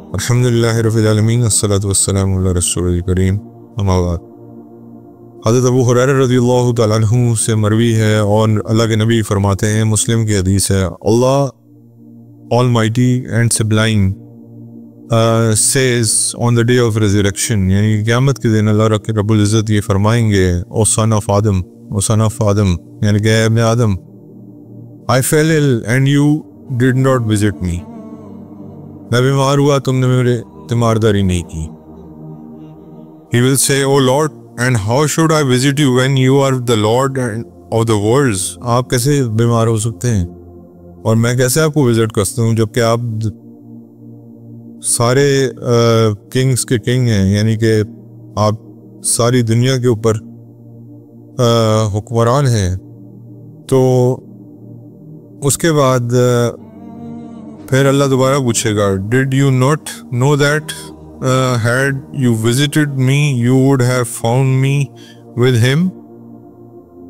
अल्हम्दुलिल्लाहि रब्बिल आलमीन अस्सलातु वस्सलामु अला रसूलिल करीम अम्मा बाद। हज़रत अबू हुरैरा रज़ियल्लाहु तआला अन्हु से मरवी है और अल्लाह के नबी फरमाते हैं, मुस्लिम की हदीस है, अल्लाह almighty and sublime says on the day of resurrection, यानी क़यामत के दिन अल्लाह रब्बुल इज़्ज़त ये फरमाएंगे, ओ सन ऑफ आदम, ओ सन ऑफ आदम, यानी कि इब्न आदम, I fell ill and you did not visit me, मैं बीमार हुआ, तुमने मेरे तीमारदारी नहीं की। He will say, O Lord, and how should I visit you when you are the Lord of the worlds? आप कैसे बीमार हो सकते हैं और मैं कैसे आपको विजिट करता हूँ जबकि आप सारे किंग्स के किंग हैं, यानी कि आप सारी दुनिया के ऊपर हुक्मरान हैं। तो उसके बाद फिर अल्लाह दोबारा पूछेगा, did you not know that had you visited me you would have found me with him,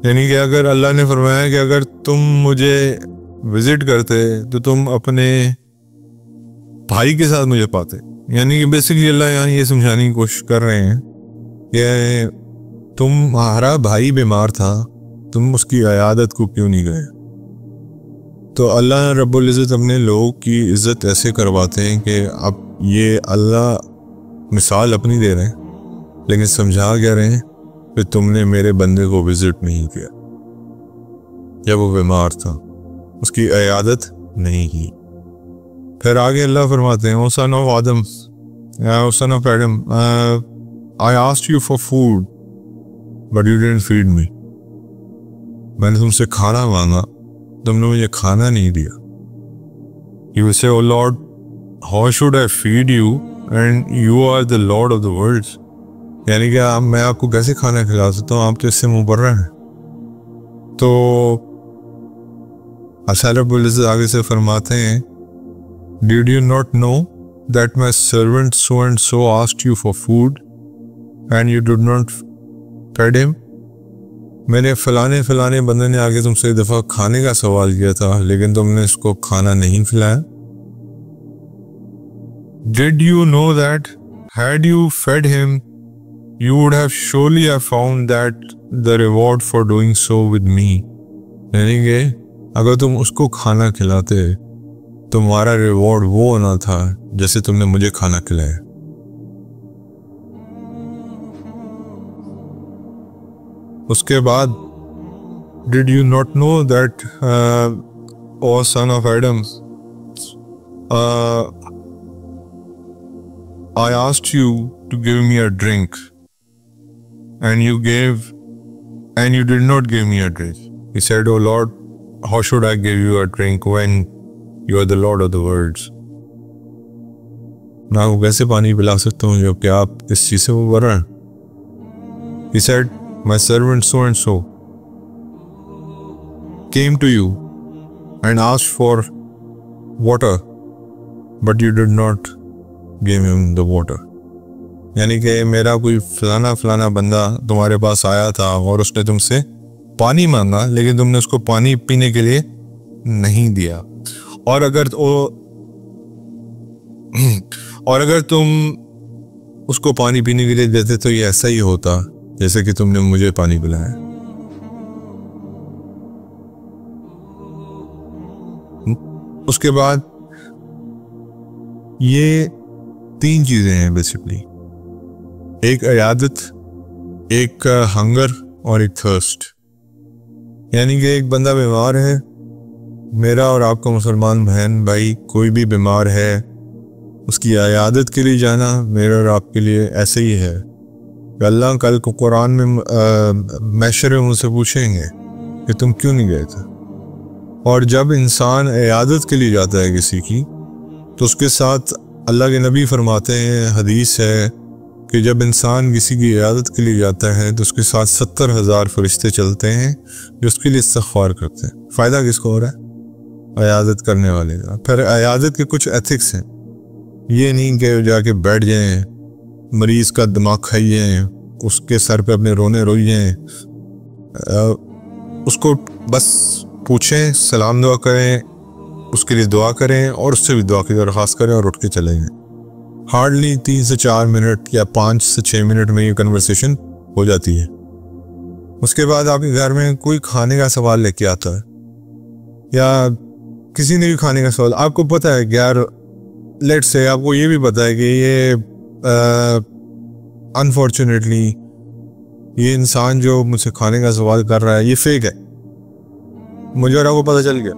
यानी कि अगर अल्लाह ने फरमाया कि अगर तुम मुझे विजिट करते तो तुम अपने भाई के साथ मुझे पाते, यानी कि बेसिकली अल्लाह यहाँ ये समझाने की कोशिश कर रहे हैं कि तुम्हारा भाई बीमार था, तुम उसकी इयादत को क्यों नहीं गए। तो अल्लाह रब्बुल इज़्ज़त अपने लोगों की इज़्ज़त ऐसे करवाते हैं कि अब ये अल्लाह मिसाल अपनी दे रहे हैं, लेकिन समझा क्या रहे हैं कि तुमने मेरे बंदे को विजिट नहीं किया जब वो बीमार था, उसकी इयादत नहीं की। फिर आगे अल्लाह फरमाते हैं, ओ सन ऑफ आदम, O son of Adam, I asked you for food but you didn't feed me, मैंने तुमसे खाना मांगा, तुमने मुझे खाना नहीं दिया। He will say, O Lord, how should I feed you and you are the Lord of the worlds, यानी कि मैं आपको कैसे खाना खिला सकता हूँ, आप तो इससे मुबर्रा हैं। तो अल्लाह रब्बुल इज़्ज़त आगे से फरमाते हैं, Did you not know that my servant so and so asked you for food and you did not feed him? मैंने फलाने बंदे ने आगे तुमसे एक दफ़ा खाने का सवाल किया था लेकिन तुमने इसको खाना नहीं खिलाया। Did you know that had you fed him you would have surely have found that the reward for doing so with me, यानी कि अगर तुम उसको खाना खिलाते तुम्हारा रिवॉर्ड वो होना था जैसे तुमने मुझे खाना खिलाया। उसके बाद did you not know that O son of Adam I asked you to give me a drink and you did not give me a drink. He said, O Lord, how should I give you a drink when you are the Lord of the worlds, मैं आपको कैसे पानी पिला सकता हूँ जबकि आप इस चीज़ से मुबर्रा हैं। He said, my servant so and so came to you and asked for water but you did not give him the water, यानी कि मेरा कोई फलाना बंदा तुम्हारे पास आया था और उसने तुमसे पानी मांगा लेकिन तुमने उसको पानी पीने के लिए नहीं दिया। और अगर तुम उसको पानी पीने के लिए देते तो ये ऐसा ही होता जैसे कि तुमने मुझे पानी पिलाया। उसके बाद ये तीन चीजें हैं बेसिकली, एक इयादत, एक हंगर और एक थर्स्ट, यानी कि एक बंदा बीमार है, मेरा और आपका मुसलमान बहन भाई कोई भी बीमार है, उसकी इयादत के लिए जाना मेरा और आपके लिए ऐसे ही है। अल्लाह कल को कुरान में मैशर उनसे पूछेंगे कि तुम क्यों नहीं गए थे। और जब इंसान इयादत के लिए जाता है किसी की तो उसके साथ अल्लाह के नबी फरमाते हैं, हदीस है कि जब इंसान किसी की इयादत के लिए जाता है तो उसके साथ 70,000 फरिश्ते चलते हैं जो उसके लिए इस्तग़फ़ार करते हैं। फ़ायदा किसको हो रहा है? इयादत करने वाले का। फिर इयादत के कुछ एथिक्स हैं, ये नहीं कि जाके बैठ जाएं, मरीज़ का दिमाग खाइए, उसके सर पे अपने रोने रोइए, उसको बस पूछें, सलाम दुआ करें, उसके लिए दुआ करें और उससे भी दुआ की दरख्वास्त करें और उठ के चले जाएं। हार्डली 3 से 4 मिनट या 5 से 6 मिनट में ये कन्वर्सेशन हो जाती है। उसके बाद आपके घर में कोई खाने का सवाल लेके आता है या किसी ने भी खाने का सवाल, आपको पता है यार, लेट्स से आपको ये भी पता है कि ये अनफॉर्चुनेटली ये इंसान जो मुझसे खाने का सवाल कर रहा है ये फेक है, मुझे और आपको पता चल गया,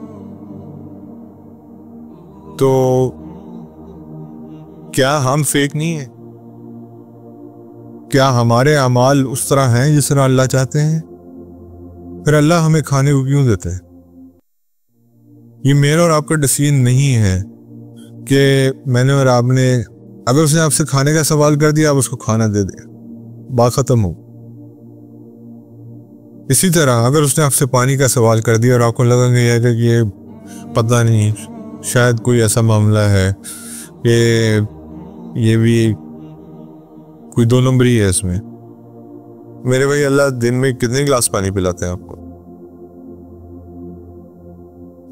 तो क्या हम फेक नहीं है? क्या हमारे अमाल उस तरह हैं जिस तरह अल्लाह चाहते हैं? फिर अल्लाह हमें खाने को क्यों देता है? ये मेरा और आपका डिसीजन नहीं है कि मैंने और आपने, अगर उसने आपसे खाने का सवाल कर दिया आप उसको खाना दे दें, बात खत्म हो। इसी तरह अगर उसने आपसे पानी का सवाल कर दिया और आपको लगा कि ये पता नहीं शायद कोई ऐसा मामला है कि ये भी कोई 2 नंबरी है इसमें, मेरे भाई अल्लाह दिन में कितने गिलास पानी पिलाते हैं आपको?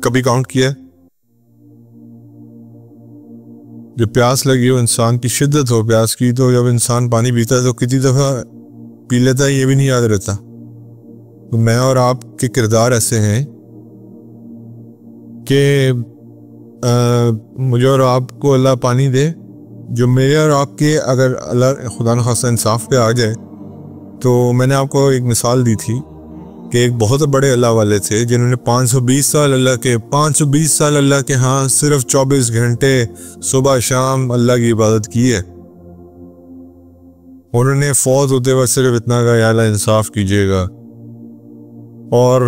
कभी काउंट किया? जब प्यास लगी हो, इंसान की शिद्दत हो प्यास की, तो जब इंसान पानी पीता है तो कितनी दफा पी लेता है ये भी नहीं याद रहता। तो मैं और आपके किरदार ऐसे हैं कि मुझे और आपको अल्लाह पानी दे जो मेरे और आपके, अगर अल्लाह खुदा न खास्ता इंसाफ पे आ जाए, तो मैंने आपको एक मिसाल दी थी कि एक बहुत बड़े अल्लाह वाले थे जिन्होंने 520 साल अल्लाह के हाँ सिर्फ 24 घंटे सुबह शाम अल्लाह की इबादत की है। उन्होंने फौत होते वक्त सिर्फ इतना कहा, या अल्लाह इंसाफ कीजिएगा, और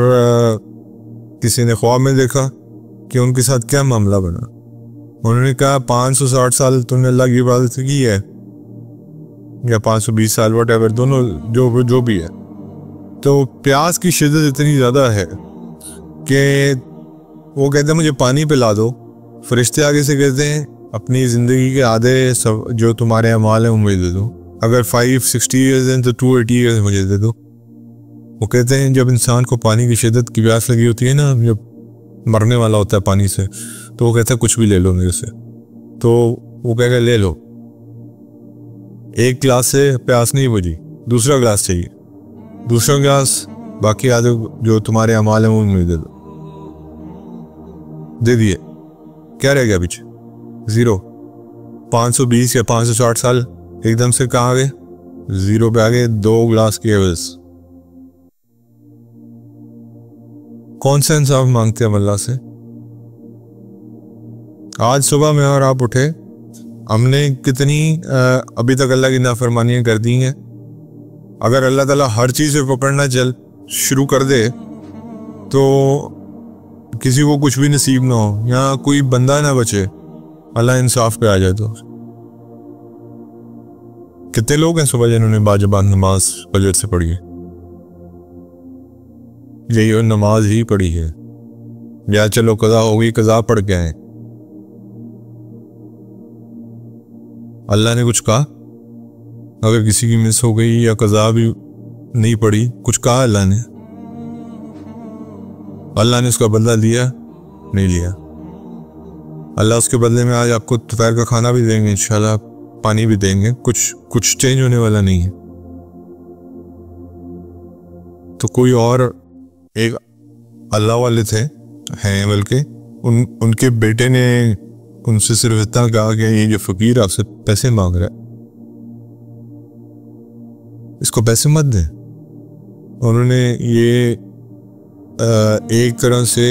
किसी ने ख्वाब में देखा कि उनके साथ क्या मामला बना। उन्होंने कहा 560 साल तुमने अल्लाह की इबादत की है या 520 साल, वट एवर, दोनों जो भी है। तो प्यास की शिद्दत इतनी ज़्यादा है कि वो कहते हैं मुझे पानी पिला दो। फरिश्ते आगे से कहते हैं अपनी ज़िंदगी के आधे सब जो तुम्हारे अमाल हैं मुझे दे दो। अगर 560 ईयर्स हैं तो 280 ईयर्स मुझे दे दो। वो कहते हैं जब इंसान को पानी की शिद्दत की प्यास लगी होती है ना, जब मरने वाला होता है पानी से, तो वो कहता है कुछ भी ले लो मेरे से। तो वो कहेगा ले लो, एक गिलास से प्यास नहीं बुझी, दूसरा गिलास चाहिए, दूसरा गिलास, बाकी आधे जो तुम्हारे अमाल हैं वो मुझे दे दो। दे दिए, क्या रह गया पीछे? 0। 520 या 560 साल एकदम से कहाँ गए? 0 पे आ गए 2 गिलास की एवज। कौन सा इंसाफ मांगते हैं अल्लाह से? आज सुबह में और आप उठे, हमने कितनी अभी तक अल्लाह की नाफरमानियां कर दी हैं। अगर अल्लाह ताला हर चीज़ से पकड़ना शुरू कर दे तो किसी को कुछ भी नसीब ना हो या कोई बंदा ना बचे, अल्लाह इंसाफ पे आ जाए तो। कितने लोग हैं सुबह जिन्होंने बाजबान नमाज फजर से पढ़ी है? यही नमाज ही पढ़ी है, या चलो कज़ा हो गई, कज़ा पढ़ के आए। अल्लाह ने कुछ कहा? अगर किसी की मिस हो गई या कज़ा भी नहीं पड़ी, कुछ कहा अल्लाह ने? अल्लाह ने उसका बदला लिया? नहीं लिया। अल्लाह उसके बदले में आज आपको दोपहर का खाना भी देंगे, इंशाल्लाह पानी भी देंगे, कुछ चेंज होने वाला नहीं है। तो कोई और एक अल्लाह वाले थे, हैं बल्कि उनके बेटे ने उनसे सिर्फ इतना कहा कि ये जो फकीर आपसे पैसे मांग रहा है, इसको पैसे मत दें। उन्होंने ये एक तरह से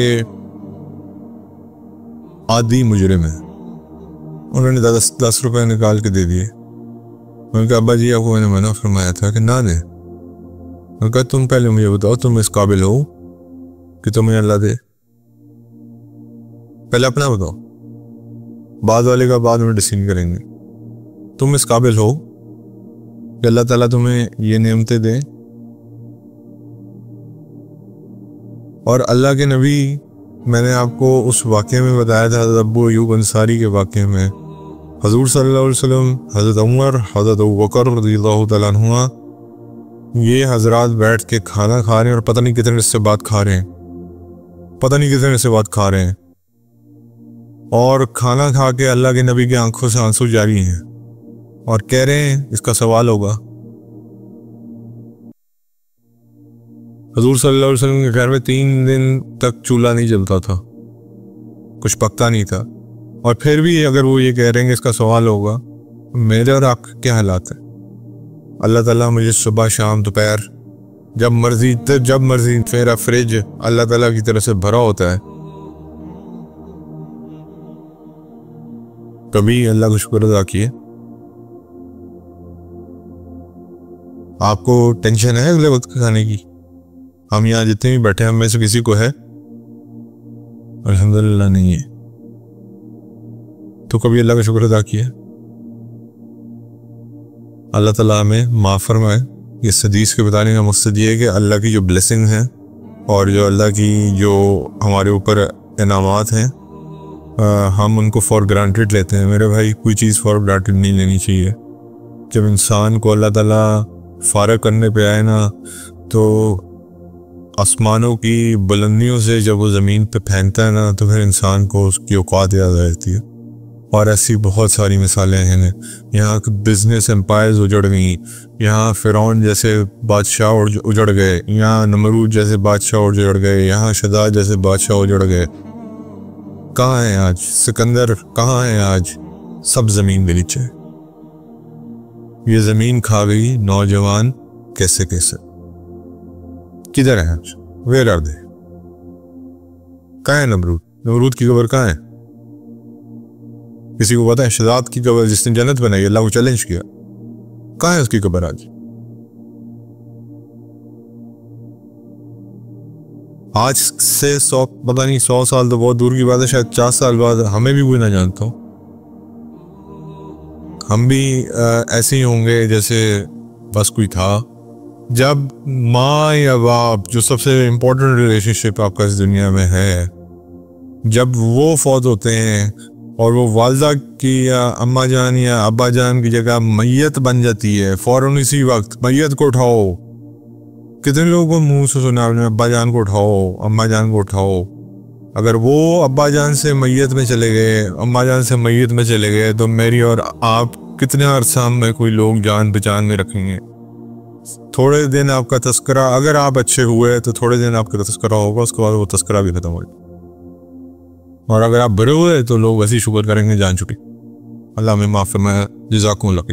आदि मुजरिम है, उन्होंने 10 रुपए निकाल के दे दिए। उन्होंने कहा अब्बा जी आपको मैंने मना फरमाया था कि ना दे। उन्होंने कहा तुम पहले मुझे बताओ तुम इस काबिल हो कि तुम्हें अल्लाह दे? पहले अपना बताओ, बाद वाले का बाद में डिसीजन करेंगे। तुम इस काबिल हो कि अल्लाह ताला तुम्हें ये नेमतें दे? और अल्लाह के नबी, मैंने आपको उस वाक़े में बताया था, अबू अय्यूब अंसारी के वाक़े में, हजूर सल्लल्लाहु अलैहि वसल्लम, हज़रत उमर, हज़रत अबू बकर रज़ियल्लाहु तआला अन्हुमा, ये हजरात बैठ के खाना खा रहे हैं और पता नहीं कितने से बात खा रहे हैं, पता नहीं कितने से बात खा रहे हैं, और खाना खा के अल्लाह के नबी की आंखों से आंसू जारी हैं। और कह रहे हैं इसका सवाल होगा। हजूर सल्लल्लाहु अलैहि वसल्लम के घर में 3 दिन तक चूल्हा नहीं जलता था, कुछ पकता नहीं था, और फिर भी अगर वो ये कह रहे हैं कि इसका सवाल होगा, मेरे और आपके क्या हालात है? अल्लाह ताला मुझे सुबह शाम दोपहर जब मर्जी मेरा फ्रिज अल्लाह ताला की तरफ से भरा होता है। कभी अल्लाह का शुक्र अदा किए। आपको टेंशन है अगले वक्त खाने की? हम यहाँ जितने भी बैठे हैं हम में से किसी को है? अल्हम्दुलिल्लाह नहीं है। तो कभी अल्लाह का शुक्र अदा किया? अल्लाह ताला हमें माफ़ फरमाए। इस हदीस के बताने का मकसद ये है कि अल्लाह की जो ब्लेसिंग है और जो अल्लाह की जो हमारे ऊपर इनामात हैं, हम उनको फॉर ग्रांटेड लेते हैं। मेरे भाई, कोई चीज़ फॉर ग्रांटेड नहीं लेनी चाहिए। जब इंसान को अल्लाह ताला फारग करने पे आए ना, तो आसमानों की बुलंदियों से जब वो ज़मीन पे फेंकता है ना, तो फिर इंसान को उसकी औकात याद आ जाती है। और ऐसी बहुत सारी मिसालें हैं। यहाँ बिजनेस एम्पायर्स उजड़ गई, यहाँ फ़िरौन जैसे बादशाह उजड़ गए, यहाँ नमरूद जैसे बादशाह उजड़ गए, यहाँ शद्दाद जैसे बादशाह उजड़ गए। कहाँ हैं आज सिकंदर? कहाँ हैं आज? सब ज़मीन के नीचे। ये ज़मीन खा गई नौजवान कैसे कैसे। किधर है आज? Where are they? कहाँ है नमरूद? नमरूद की कब्र कहाँ है? किसी को पता है? शद्दाद की कब्र जिसने जन्नत बनाई, अल्लाह को चैलेंज किया, कहाँ है उसकी कब्र आज? आज से 100 पता नहीं 100 साल तो बहुत दूर की बात है, शायद 4 साल बाद हमें भी कोई ना जानता हो। हम भी ऐसे ही होंगे जैसे बस कोई था। जब माँ या बाप, जो सबसे इम्पोर्टेंट रिलेशनशिप आपका इस दुनिया में है, जब वो फौत होते हैं और वो वालदा की या अम्मा जान या अब्बा जान की जगह मैयत बन जाती है, फ़ौरन इसी वक्त मैयत को उठाओ। कितने लोगों को मुंह से सुना आपने, अब्बा जान को उठाओ, अम्मा जान को उठाओ। अगर वो अब्बा जान से मैयत में चले गए, अम्मा जान से मैयत में चले गए, तो मेरी और आप कितने अरसा में कोई लोग जान पहचान में रखेंगे? थोड़े दिन आपका तस्करा, अगर आप अच्छे हुए तो थोड़े दिन आपका तस्करा होगा, उसके बाद वो तस्करा भी खत्म हो जाएगा। और अगर आप बुरे हुए तो लोग वैसे ही शुक्र करेंगे जान छुटी। अल्लाह में माफ़ फरमाए। जज़ाकुमुल्लाह।